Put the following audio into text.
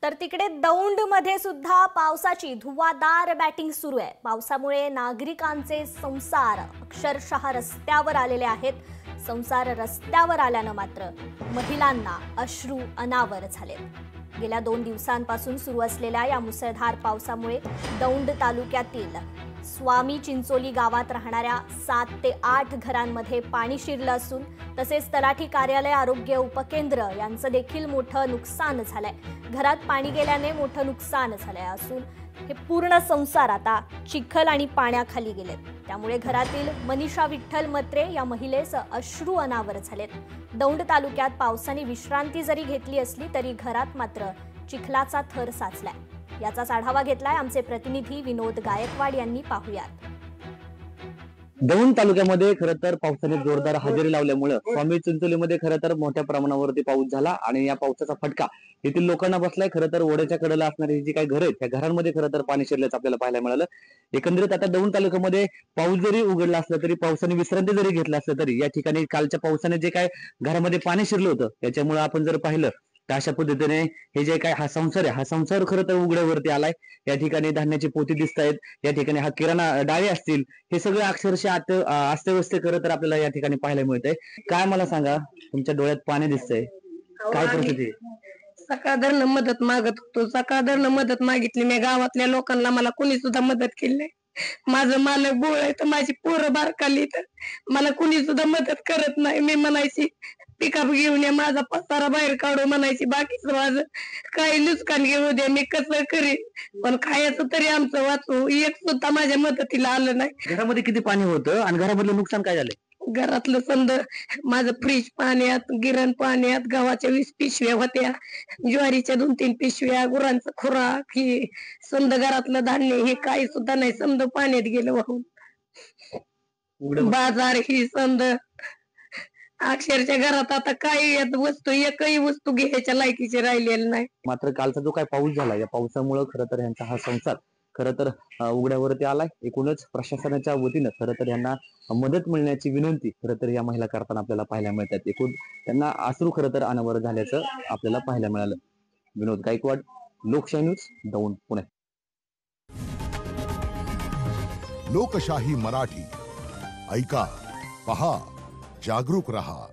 तर तिकडे दौंडमध्ये सुद्धा पावसाची धुवाधार बॅटिंग सुरू आहे। पावसामुळे नागरिकांचे संसार अक्षरशः रस्त्यावर आलेले आहेत। संसार रस्त्यावर आल्यानं मात्र महिलांना अश्रू अनावर झाले। गेल्या 2 दिवसांपासून सुरू असलेल्या या मुसळधार पावसामुळे दौंड तालुक्यातील स्वामी चिंचोली गावात राहणाऱ्या 7 ते 8 घरांमध्ये पाणी शिरलं असून तसेच तलाठी कार्यालय, आरोग्य उपकेंद्र यांचं देखील मोठं नुकसान झालंय। घरात पाणी गेल्याने मोठं नुकसान झालंय असून हे पूर्ण संसार आता चिखल आणि पाण्याखाली गेलेत। त्यामुळे घरातील मनीषा विठ्ठल मत्रे या महिलेस अश्रू अनावर झालेत। दौंड तालुक्यात पावसाने विश्रांती जरी घेतली असली तरी घरात मात्र चिखलाचा थर साचलाय। याचाच आढावा घेतलाय आमचे प्रतिनिधी विनोद गायकवाड यांनी। पाहूयात। दौंड तालुक्यामध्ये खरं तर पावसाने जोरदार हजेरी लावल्यामुळे स्वामी चिंचोलीमध्ये खरं तर मोठ्या प्रमाणावरती पाऊस झाला आणि या पावसाचा फटका येथील लोकांना बसलाय। खरं तर ओढ्याच्या कडेला असणारी जी काही घरं आहेत त्या घरांमध्ये खरं तर पाणी शिरल्याचं आपल्याला पाहायला मिळालं। एकंदरीत आता दौंड तालुक्यामध्ये पाऊस जरी उघडला असला तरी पावसाने विश्रांती जरी घेतला असला तरी या ठिकाणी कालच्या पावसाने जे काय घरामध्ये पाणी शिरलं होतं त्याच्यामुळे आपण जर पाहिलं तर अशा पद्धतीने हे जे काय हा संसार खरं तर उघड्यावरती आलाय। या ठिकाणी धान्याची पोती दिसत आहेत, या ठिकाणी हा किराणा डाळे असतील, हे सगळे अक्षरशः अस्तव्यस्त खरं तर आपल्याला या ठिकाणी पाहायला मिळतंय। काय मला सांगा, तुमच्या डोळ्यात पाणी दिसतंय, काय परिस्थिती? सकाळधरनं मदत मागत होतो, सकाळधरनं मदत मागितली मी गावातल्या लोकांना, मला कोणी सुद्धा मदत केली नाही। माझं मालक बोळ आहे तर माझी पोरं बारकाली तर मला कोणी सुद्धा मदत करत नाही। मी म्हणायची पिकअप घेऊन या, माझा पसारा बाहेर काढू म्हणायची, बाकीचं माझं काही नुकसान घेऊ दे, मी कसं करीन पण खायचं तरी आमचं वाचू। एक सुद्धा माझ्या मदतीला आलं नाही। घरामध्ये किती पाणी होतं आणि घरामधलं नुकसान काय झालंय? घरातलं समद माझं फ्रीज पाण्यात, गिरण पाण्यात, गव्हाच्या 20 पिशव्या होत्या, ज्वारीच्या 2-3 पिशव्या, गुरांचं खुराक, ही समद घरातलं धान्य हे काही सुद्धा नाही, समद पाण्यात गेलं वाहून। बाजार ही समद अक्षरशः घरात आता काही वस्तू, एकही वस्तू घ्यायच्या लायकीची राहिलेली नाही। मात्र कालचा जो काय पाऊस झाला या पावसामुळे खरं तर यांचा हा संसार खरं तर उघड्यावरती आलाय। एकूणच प्रशासनाच्या वतीनं खरं तर यांना मदत मिळण्याची विनंती खरं तर या महिला करताना आपल्याला पाहायला मिळतात। एकूण त्यांना अश्रू खरं तर अनावर झाल्याचं आपल्याला पाहायला मिळालं। विनोद गायकवाड, लोकशाही न्यूज, दौंड, पुणे। लोकशाही मराठी ऐका, पहा, जागरूक रहा।